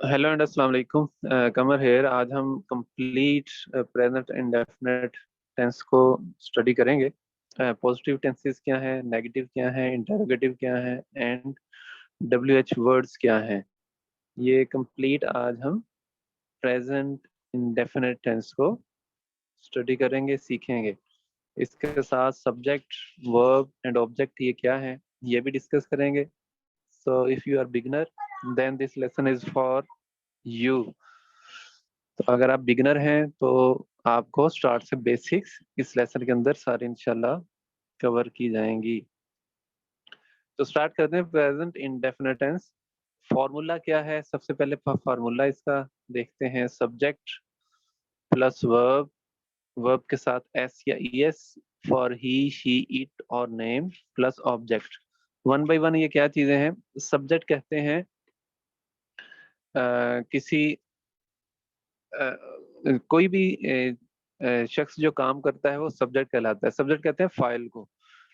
Hello and अस्सलाम वालेकुम। कमर hair. आज हम कंप्लीट प्रेजेंट इंडेफिनिट टेंस को स्टडी करेंगे। पॉजिटिव टेंसेस क्या है, नेगेटिव क्या है, इंटरोगेटिव क्या है एंड डब्ल्यू एच वर्ड्स क्या है। ये कंप्लीट आज हम प्रेजेंट इंडेफिनिट टेंस को स्टडी करेंगे, सीखेंगे। इसके साथ सब्जेक्ट, वर्ब एंड ऑब्जेक्ट ये क्या है ये भी डिस्कस करेंगे। So if you are beginner then this lesson is for you. तो अगर आप बिगनर हैं तो आपको स्टार्ट से बेसिक्स इस लेसन के अंदर सारी इंशाल्लाह कवर की जाएंगी। तो स्टार्ट करते हैं प्रेजेंट इंडेफिनिट टेंस। फॉर्मूला क्या है? सबसे पहले फॉर्मूला इसका देखते हैं। सब्जेक्ट प्लस वर्ब, वर्ब के साथ एस या E S for he she it और name plus object. One by one ये क्या चीजें हैं? सब्जेक्ट कहते हैं किसी कोई भी शख्स जो काम करता है वो सब्जेक्ट कहलाता है। सब्जेक्ट कहते हैं फाइल को।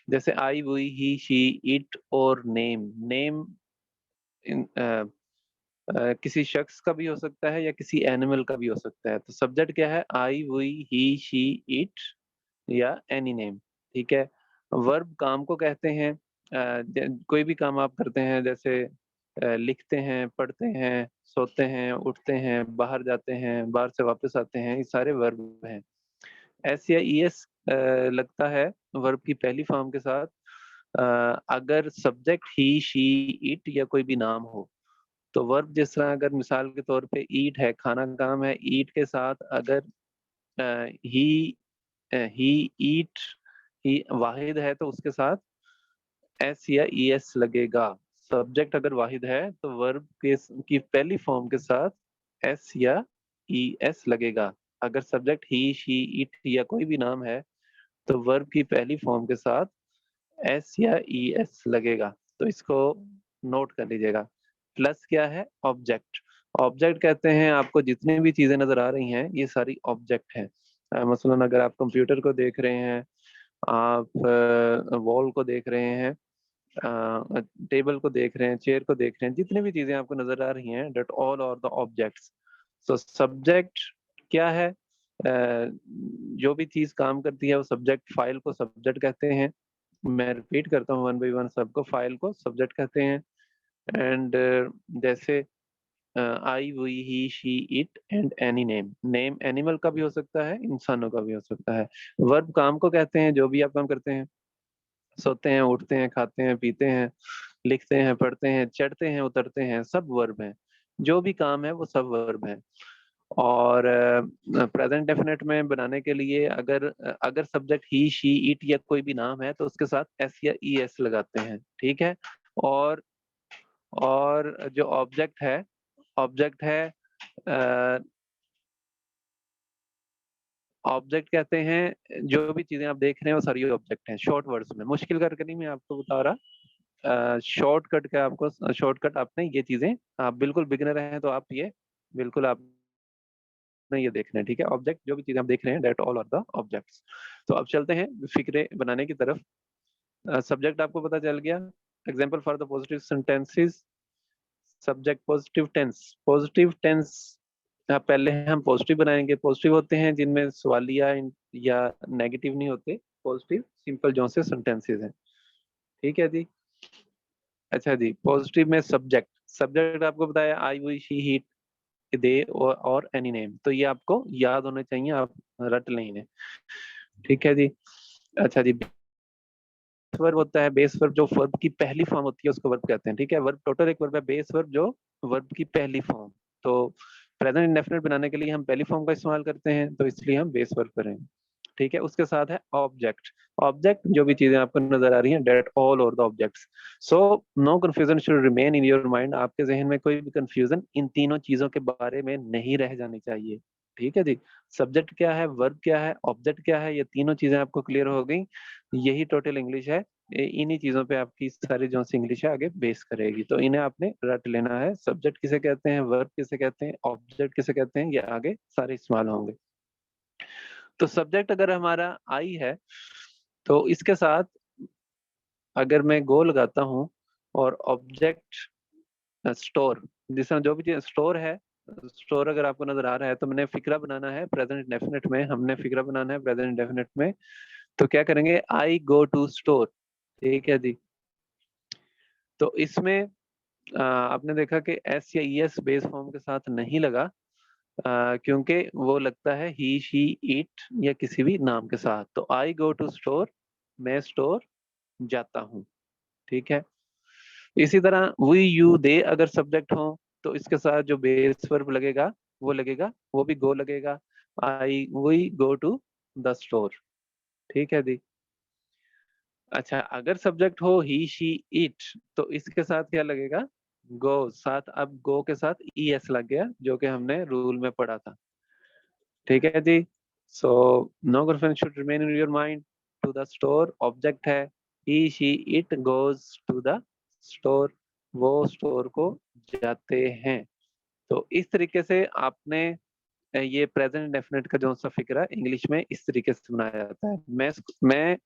जैसे I, we, he, she, it और नेम। नेम किसी शख्स का भी हो सकता है या किसी एनिमल का भी हो सकता है। तो सब्जेक्ट क्या है? आई, वी, ही, शी, इट या एनी नेम। ठीक है। वर्ब काम को कहते हैं। कोई भी काम आप करते हैं, जैसे लिखते हैं, पढ़ते हैं, सोते हैं, उठते हैं, बाहर जाते हैं, बाहर से वापस आते हैं, ये सारे वर्ब हैं। एस या ई एस लगता है वर्ब की पहली फॉर्म के साथ अगर सब्जेक्ट ही, शी, इट या कोई भी नाम हो। तो वर्ब जिस तरह अगर मिसाल के तौर पे ईट है, खाना का काम है, ईट के साथ अगर ही ईट ही वाहिद है तो उसके साथ एस या ई एस लगेगा। सब्जेक्ट अगर वाहिद है तो वर्ब के की पहली फॉर्म के साथ एस या ई एस लगेगा। अगर सब्जेक्ट ही, शी, इट या कोई भी नाम है तो वर्ब की पहली फॉर्म के साथ एस या ई एस लगेगा। तो इसको नोट कर लीजिएगा। प्लस क्या है? ऑब्जेक्ट। ऑब्जेक्ट कहते हैं आपको जितनी भी चीजें नजर आ रही हैं ये सारी ऑब्जेक्ट हैं। मसलन अगर आप कंप्यूटर को देख रहे हैं, आप वॉल को देख रहे हैं, टेबल को देख रहे हैं, चेयर को देख रहे हैं, जितनी भी चीजें आपको नजर आ रही हैं, that all are the objects. So subject क्या है? जो भी चीज काम करती है वो सब्जेक्ट। फाइल को सब्जेक्ट कहते हैं। मैं रिपीट करता हूँ वन बाई वन सबको। फाइल को सब्जेक्ट कहते हैं। एंड जैसे I, we, he, she, it and any name. Name animal का भी हो सकता है, इंसानों का भी हो सकता है। वर्ब काम को कहते हैं, जो भी आप काम करते हैं, सोते हैं, उठते हैं, खाते हैं, पीते हैं, लिखते हैं, पढ़ते हैं, चढ़ते हैं, उतरते हैं, सब वर्ब हैं। जो भी काम है वो सब वर्ब है। और प्रेजेंट डेफिनेट में बनाने के लिए अगर सब्जेक्ट ही, शी, इट या कोई भी नाम है तो उसके साथ एस या ई एस लगाते हैं। ठीक है। और जो ऑब्जेक्ट है ऑब्जेक्ट कहते हैं जो भी चीजें आप देख रहे हैं वो सारी ऑब्जेक्ट हैं। शॉर्ट वर्ड्स में, मुश्किल करके नहीं मैं आपको बता रहा। शॉर्टकट का आपको शॉर्टकट आपने ये चीजें, आप बिल्कुल बिगिनर हैं तो आप ये बिल्कुल आपने ये देखना है। ठीक है। ऑब्जेक्ट जो भी चीजें आप देख रहे हैं, that all are the objects. तो अब चलते हैं फिक्रे बनाने की तरफ। सब्जेक्ट आपको पता चल गया। Example for the positive sentences. Subject positive tense. Positive tense पहले हम पॉजिटिव बनाएंगे। पॉजिटिव होते हैं जिनमें सवालिया या नेगेटिव नहीं होते। पॉजिटिव सिंपल जो से सेंटेंसेस हैं। ठीक है जी। अच्छा जी, पॉजिटिव में सब्जेक्ट। सब्जेक्ट आपको बताया आई, वी, शी, ही, दे और एनी नेम। तो ये आपको याद होने चाहिए, आप रट लें इन्हें। ठीक है जी। अच्छा जी, वर्ब होता है बेस वर्ब। जो वर्ब की पहली फॉर्म होती है उसको वर्ब कहते हैं। ठीक है। वर्ब टोटल एक वर्ब है, बेस वर्ब जो वर्ब की पहली फॉर्म। तो प्रेजेंट इंडेफिनिट बनाने के लिए हम पहली फॉर्म का इस्तेमाल करते हैं, तो इसलिए हम बेस वर्ब करेंगे। ठीक है। उसके साथ है ऑब्जेक्ट। ऑब्जेक्ट जो भी चीजें आपको नजर आ रही हैं, डेट ऑल और the objects. So no confusion should remain in your mind. आपके जहन में कोई भी कंफ्यूजन इन तीनों चीजों के बारे में नहीं रह जानी चाहिए। ठीक है जी। सब्जेक्ट क्या है, वर्ब क्या है, ऑब्जेक्ट क्या है, ये तीनों चीजें आपको क्लियर हो गई। यही टोटल इंग्लिश है। इन्हीं चीजों पे आपकी सारी जो सी इंग्लिश है आगे बेस करेगी। तो इन्हें आपने रट लेना है। सब्जेक्ट किसे कहते हैं, वर्ब किसे कहते हैं, ऑब्जेक्ट किसे कहते हैं, ये आगे सारे इस्तेमाल होंगे। तो सब्जेक्ट अगर हमारा आई है तो इसके साथ अगर मैं गो लगाता हूं और ऑब्जेक्ट स्टोर, जिस तरह जो भी चीज स्टोर है, स्टोर अगर आपको नजर आ रहा है तो मैंने फिक्रा बनाना है प्रेजेंट डेफिनेट में, हमने फिक्रा बनाना है प्रेजेंट डेफिनेट में, तो क्या करेंगे, आई गो टू स्टोर। ठीक है जी। तो इसमें आपने देखा कि एस या ई एस बेस फॉर्म के साथ नहीं लगा, क्योंकि वो लगता है ही शी इट या किसी भी नाम के साथ। तो आई गो टू स्टोर, मैं स्टोर जाता हूँ। ठीक है। इसी तरह वी यू दे अगर सब्जेक्ट हो तो इसके साथ जो बेस वर्ब लगेगा वो लगेगा, वो भी गो लगेगा, I we go to the store. ठीक है जी। अच्छा, अगर सब्जेक्ट हो ही शी इट तो इसके साथ क्या लगेगा, गो। साथ अब गो के साथ ई एस लग गया, जो कि हमने रूल में पढ़ा था। ठीक है जी। So no girlfriend should remain in your mind. To the store object है, he she it goes to the store, वो स्टोर को जाते हैं। तो इस तरीके से आपने ये प्रेजेंट डेफिनेट का जो सा फिक्र है इंग्लिश में इस तरीके से बनाया जाता है। मैं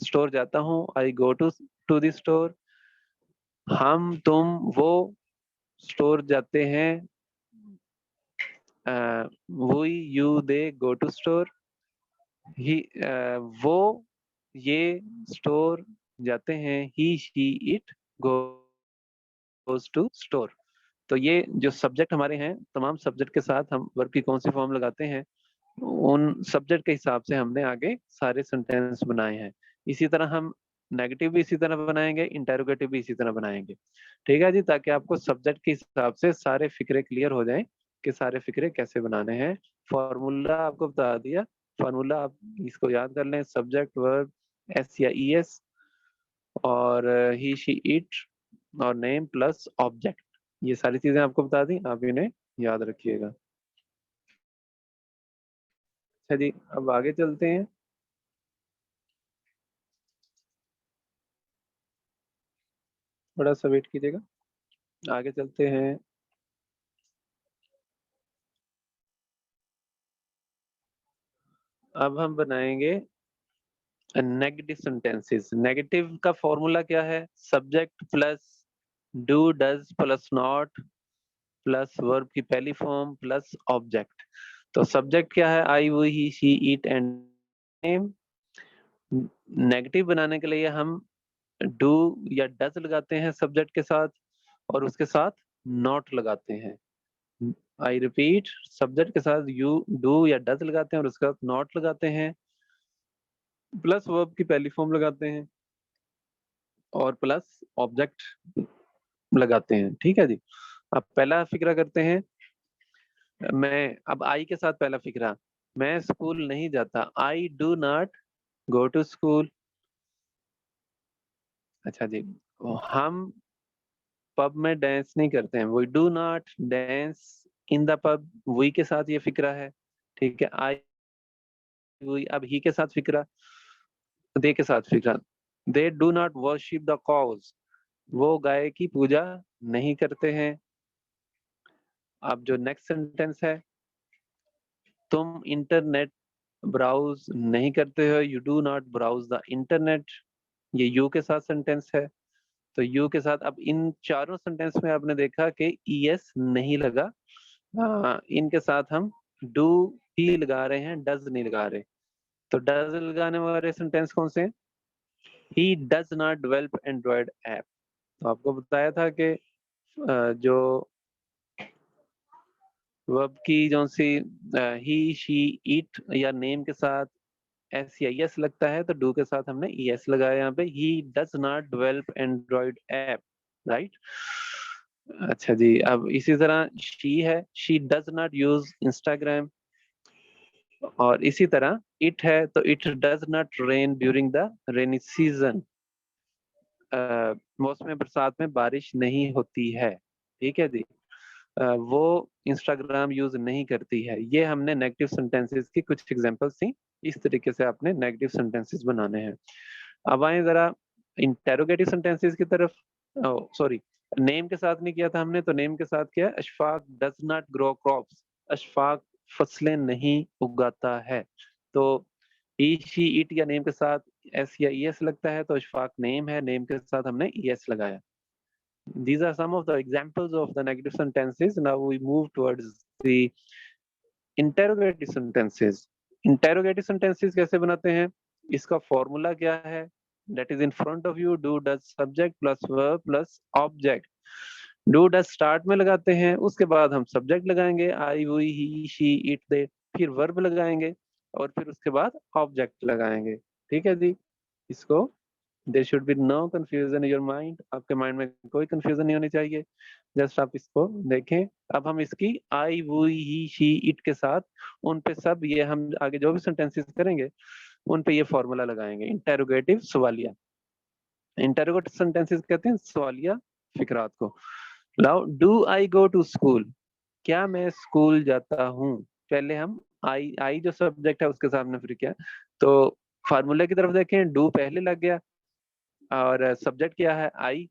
स्टोर जाता हूँ, I go to to the store. हम तुम वो स्टोर जाते हैं, we you they go to store. He वो ये स्टोर जाते हैं, he she it goes to store. तो ये जो सब्जेक्ट हमारे हैं, तमाम सब्जेक्ट के साथ हम वर्ब की कौन सी फॉर्म लगाते हैं, उन सब्जेक्ट के हिसाब से हमने आगे सारे सेंटेंस बनाए हैं। इसी तरह हम नेगेटिव भी इसी तरह बनाएंगे, इंटेरोगेटिव भी इसी तरह बनाएंगे। ठीक है जी, ताकि आपको सब्जेक्ट के हिसाब से सारे फिक्रे क्लियर हो जाएं कि सारे फिक्रे कैसे बनाने हैं। फॉर्मूला आपको बता दिया, फॉर्मूला आप इसको याद कर लें, सब्जेक्ट वर्ब एस या ई एस और ही शी इट और नेम प्लस ऑब्जेक्ट, ये सारी चीजें आपको बता दी, आप इन्हें याद रखिएगा। अच्छा जी, अब आगे चलते हैं। थोड़ा सा वेट कीजिएगा, आगे चलते हैं। अब हम बनाएंगे नेगेटिव सेंटेंसेस। नेगेटिव का फॉर्मूला क्या है, subject plus do does plus not plus verb की पहली फॉर्म प्लस ऑब्जेक्ट। तो सब्जेक्ट क्या है, आई वो he she it and name. Negative बनाने के लिए हम डू या डज लगाते हैं सब्जेक्ट के साथ और उसके साथ नॉट लगाते हैं। आई रिपीट, सब्जेक्ट के साथ यू डू या डज लगाते हैं और उसके साथ नॉट लगाते हैं, प्लस वर्ब की पहली फॉर्म लगाते हैं और प्लस ऑब्जेक्ट लगाते हैं। ठीक है जी। अब पहला फिक्रा करते हैं। मैं अब आई के साथ पहला फिक्रा, मैं स्कूल नहीं जाता, I do not go to school. अच्छा जी। हम पब में डांस नहीं करते हैं, we do not dance in the pub, we के साथ ये फिक्रा है। ठीक है, आई वी, अब ही के साथ फिक्रा, दे के साथ फिक्रा, they do not worship the cows, वो गाय की पूजा नहीं करते हैं। अब जो नेक्स्ट सेंटेंस है, तुम इंटरनेट ब्राउज नहीं करते हो, you do not browse the internet, ये यू के साथ सेंटेंस है। तो यू के साथ अब इन चारों सेंटेंस में आपने देखा कि ई एस नहीं लगा, इनके साथ हम डू ही लगा रहे हैं, डज नहीं लगा रहे। तो डज लगाने वाले सेंटेंस कौन से हैं, he does not develop Android app. तो आपको बताया था कि जो वर्ब की जो सी ही शी इट या नेम के साथ एस या यस लगता है, तो डू के साथ हमने ई एस लगाया यहाँ पे, he does not develop Android app, right. अच्छा जी, अब इसी तरह शी है, she does not use Instagram, और इसी तरह इट है, तो it does not rain during the rainy season, मौसम बरसात में बारिश नहीं होती है। ठीक है जी। वो इंस्टाग्राम यूज नहीं करती है। ये हमने नेगेटिव सेंटेंसेस की कुछ एग्जांपल्स थी, इस तरीके से आपने नेगेटिव सेंटेंसेस बनाने हैं। अब आए जरा इंटेरोगेटिव सेंटेंसेस की तरफ। सॉरी, नेम के साथ नहीं किया था हमने, तो नेम के साथ किया, Ashfaq does not grow crops, Ashfaq फसलें नहीं उगाता है। तो ई शी इट या नेम के साथ एस या ई एस लगता है, तो अशफाक नेम है, नेम के साथ हमने ई एस लगाया। These are some of the examples of the negative sentences. Now we move towards the interrogative sentences. Interrogative sentences कैसे बनाते हैं? इसका फॉर्मूला क्या है? That is in front of you, do does subject plus verb plus object. Do does start में लगाते हैं, उसके बाद हम subject लगाएंगे, I, we, he, she, it, they, फिर verb लगाएंगे और फिर उसके बाद object लगाएंगे। ठीक है जी? इसको there should be no confusion in your mind, आपके माइंड में कोई कंफ्यूजन नहीं होनी चाहिए। जस्ट आप इसको देखें। अब हम इसकी आई, वो, ही, शी, इट के साथ उन पे सब ये हम आगे जो भी सेंटेंसेस करेंगे उन पे ये फॉर्मूला लगाएंगे। इंटेरोगेटिव सवालिया, इंटेरोगेटिव सेंटेंसेस कहते हैं सवालिया फिक्रात को। Now do I go to school, क्या मैं स्कूल जाता हूँ? पहले हम आई जो सब्जेक्ट है उसके सामने फिर क्या, तो फार्मूले की तरफ देखें, डू पहले लग गया और सब्जेक्ट क्या है आई,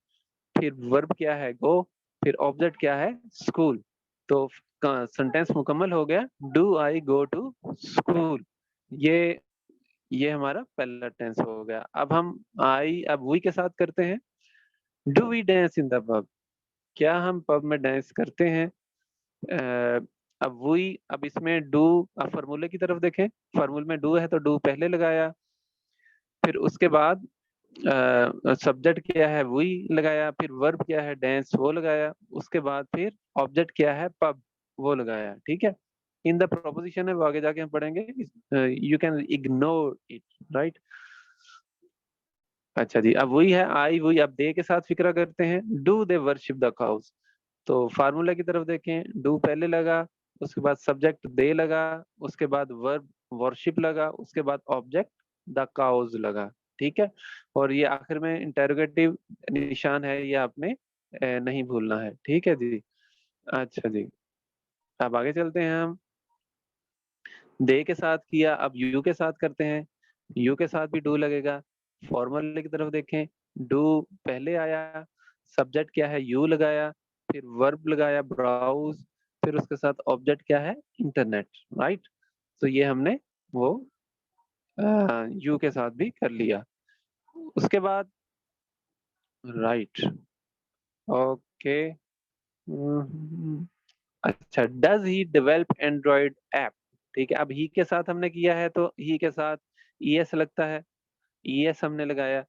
फिर वर्ब क्या है गो, फिर ऑब्जेक्ट क्या है स्कूल। तो सेंटेंस मुकम्मल हो गया, do I go to school. ये ये हमारा पहला टेंस हो गया। अब हम आई अब वी के साथ करते हैं। Do we dance in the pub, क्या हम पब में डांस करते हैं? अब वही, अब इसमें डू, अब फार्मूले की तरफ देखें, फार्मूले में डू है तो डू पहले लगाया, फिर उसके बाद सब्जेक्ट क्या है वही लगाया, फिर वर्ब क्या है डांस वो लगाया, उसके बाद फिर ऑब्जेक्ट क्या है पब वो लगाया। ठीक है, इन द प्रोपोजिशन है वो आगे जाके हम पढ़ेंगे, you can ignore it, right. अच्छा जी, अब वही है आई वही, अब दे के साथ फिक्रा करते हैं। Do they worship the cows, तो फार्मूला की तरफ देखें, डू पहले लगा, उसके बाद सब्जेक्ट दे लगा, उसके बाद वर्ब वर्शिप लगा, उसके बाद ऑब्जेक्ट द काउज लगा। ठीक है, और ये आखिर में इंटेरोगेटिव निशान है, ये आपने नहीं भूलना है। ठीक है जी। अच्छा जी, अब आगे चलते हैं हम। दे के साथ किया, अब यू के साथ करते हैं। यू के साथ भी डू लगेगा। फॉर्मूले की तरफ देखें, डू पहले आया, सब्जेक्ट क्या है यू लगाया, फिर वर्ब लगाया ब्राउज, फिर उसके साथ ऑब्जेक्ट क्या है इंटरनेट, राइट। तो ये हमने वो यू के साथ भी कर लिया। उसके बाद राइट, ओके। अच्छा, does he develop Android app? ठीक है, अब ही के साथ हमने किया है तो ही के साथ ई एस लगता है, ई एस हमने लगाया।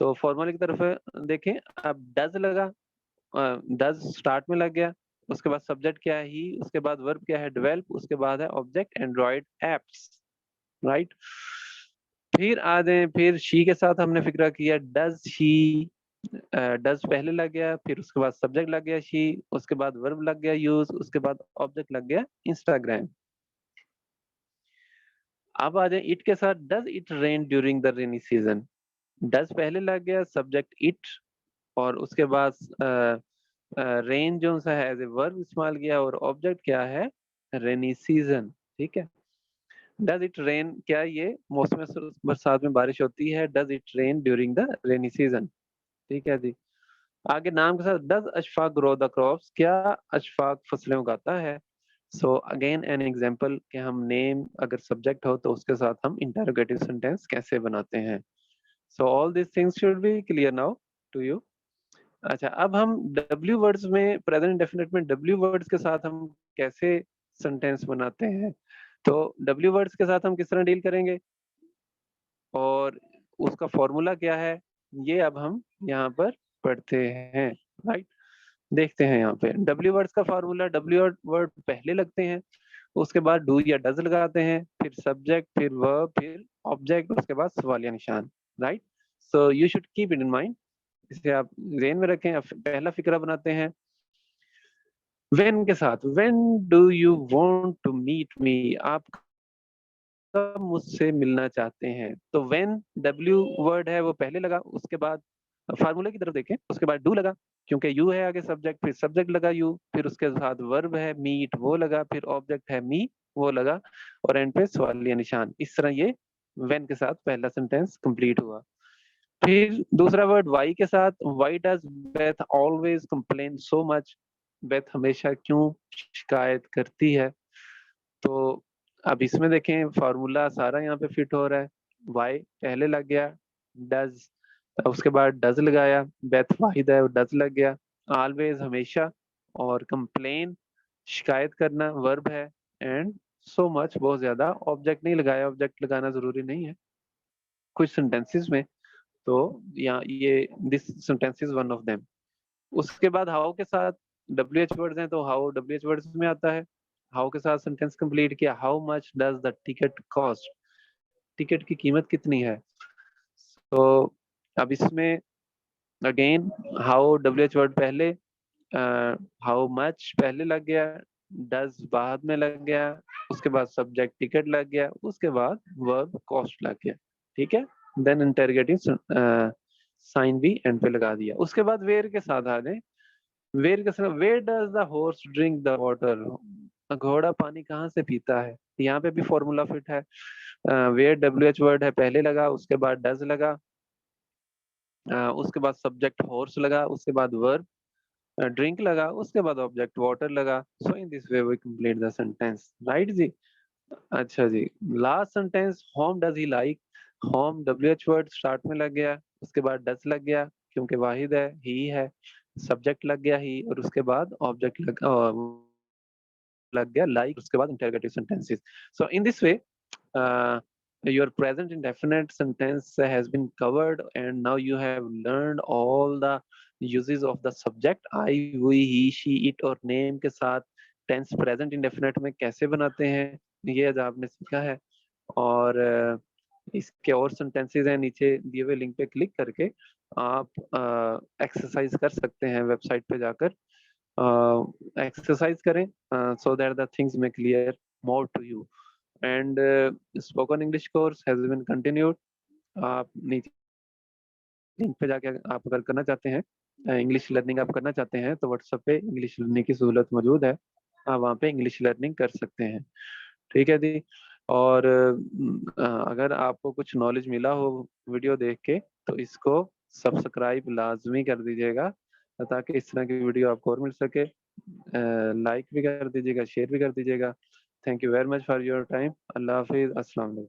तो फॉर्मूले की तरफ देखें, अब डज लगा, डज स्टार्ट में लग गया, उसके बाद सब्जेक्ट क्या है ही, उसके बाद वर्ब क्या है डेवलप, उसके बाद है ऑब्जेक्ट एंड्रॉइड एप्स, राइट। फिर आ जाए, फिर शी के साथ हमने फिक्रा किया, डज शी, डज पहले लग गया, फिर उसके बाद सब्जेक्ट लग गया शी, उसके बाद वर्ब लग गया यूज, उसके बाद ऑब्जेक्ट लग गया इंस्टाग्राम। अब आ जाए इट के साथ, does it rain during the rainy season. Does पहले लग गया, सब्जेक्ट इट, और उसके बाद रेन जो सा है एज ए वर्ब इस्तेमाल किया, और ऑब्जेक्ट क्या है रेनी सीजन। ठीक है, डज इट रेन, क्या ये मौसम बरसात में बारिश होती है? Does it rain during the rainy season. ठीक है जी। आगे नाम के साथ, does Ashfaq grow the crops, क्या अशफाक फसलें उगाता है? सो अगेन एन एग्जांपल कि हम नेम अगर सब्जेक्ट हो तो उसके साथ हम इंटरोगेटिव सेंटेंस कैसे बनाते हैं। So all this things should be clear now to you. अच्छा, अब हम डब्ल्यू वर्ड्स में, प्रेजेंट डेफिनेट में डब्ल्यू वर्ड्स के साथ हम कैसे सेंटेंस बनाते हैं? तो डब्ल्यू वर्ड्स के साथ हम किस तरह डील करेंगे और उसका फॉर्मूला क्या है, ये अब हम यहाँ पर पढ़ते हैं, राइट। देखते हैं यहाँ पे डब्ल्यू वर्ड्स का फार्मूला। डब्ल्यू वर्ड पहले लगते हैं, उसके बाद डू या डज लगाते हैं, फिर सब्जेक्ट, फिर वर्ब, फिर ऑब्जेक्ट, उसके बाद सवालिया निशान, right. So you should keep it in mind, इसे आप ज़हन में रखें। अब पहला फिक्रा बनाते हैं व्हेन के साथ। When do you want to meet me, आप कब मुझसे मिलना चाहते हैं? तो व्हेन डब्ल्यू वर्ड है वो पहले लगा, उसके बाद फार्मूले की तरफ देखें, उसके बाद डू लगा, क्योंकि यू है आगे सब्जेक्ट, फिर सब्जेक्ट लगा यू, फिर उसके साथ वर्ब है मीट वो लगा, फिर ऑब्जेक्ट है मी वो लगा, और एंड पे सवालिया निशान। इस तरह ये व्हेन के साथ पहला सेंटेंस कंप्लीट हुआ। फिर दूसरा वर्ड वाई के साथ, why does Beth always complain so much, Beth हमेशा क्यों शिकायत करती है? तो अब इसमें देखें फार्मूला सारा यहाँ पे फिट हो रहा है। वाई पहले लग गया, डज, उसके बाद डज लगाया, बेथ वाहिद है डज लग गया, ऑलवेज हमेशा, और कंप्लेन शिकायत करना वर्ब है, एंड सो मच बहुत ज्यादा। ऑब्जेक्ट नहीं लगाया, ऑब्जेक्ट लगाना जरूरी नहीं है कुछ सेंटेंसेस में। तो या ये this sentence is one of them. उसके बाद हाउ के साथ डब्ल्यू एच वर्ड्स हैं, तो हाउ डब्ल्यू एच वर्ड्स में आता है। हाउ के साथ सेंटेंस कंप्लीट किया, how much does the ticket cost, ticket की कीमत कितनी है। तो अब इसमें again how W H word पहले, हाउ मच पहले लग गया, डज बाद में लग गया, उसके बाद सब्जेक्ट टिकट लग गया, उसके बाद वर्ब कॉस्ट लग गया। ठीक है, देन इंटरगेटिंग साइन भी एंड पे लगा दिया। उसके बाद वेयर के साथ आ गए। वेयर के साथ, where does the horse drink the water, घोड़ा पानी कहाँ से पीता है। यहाँ पे भी फॉर्मूला फिट है। वेयर डब्ल्यू एच वर्ड है पहले लगा, उसके बाद डज लगा, उसके बाद सब्जेक्ट हॉर्स लगा, उसके बाद वर्ब ड्रिंक लगा, उसके बाद ऑब्जेक्ट वाटर लगा। So in this way we complete the sentence, right जी। अच्छा जी, last sentence, whom does he like, whom W H word start में लग गया, उसके बाद डज लग गया क्योंकि वाहिद है, ही है, सब्जेक्ट लग गया ही, और उसके बाद ऑब्जेक्ट लग गया लाइक, उसके बाद interrogative sentences. So in this way your present indefinite sentence has been covered, and now you have learned all the uses of the subject I, we, he, she, it और name के साथ tense present indefinite में कैसे बनाते हैं, ये आज आपने सीखा है। और इसके और सेंटेंसेस हैं, नीचे दिए हुए लिंक पे क्लिक करके आप एक्सरसाइज कर सकते हैं वेबसाइट पे जाकर। एक्सरसाइज करें so that the things may clear more to you, and spoken English course has been continued। आप नीचे लिंक पे जाके आप अगर करना चाहते हैं इंग्लिश लर्निंग आप करना चाहते हैं, तो व्हाट्सएप पे इंग्लिश लर्निंग की सहूलत मौजूद है, आप वहाँ पे इंग्लिश लर्निंग कर सकते हैं। ठीक है जी। और अगर आपको कुछ नॉलेज मिला हो वीडियो देख के, तो इसको सब्सक्राइब लाजमी कर दीजिएगा, ताकि इस तरह की वीडियो आपको और मिल सके। लाइक भी कर दीजिएगा, शेयर भी कर दीजिएगा। Thank you very much for your time. अल्लाह हाफिज, अस्सलाम वालेकुम।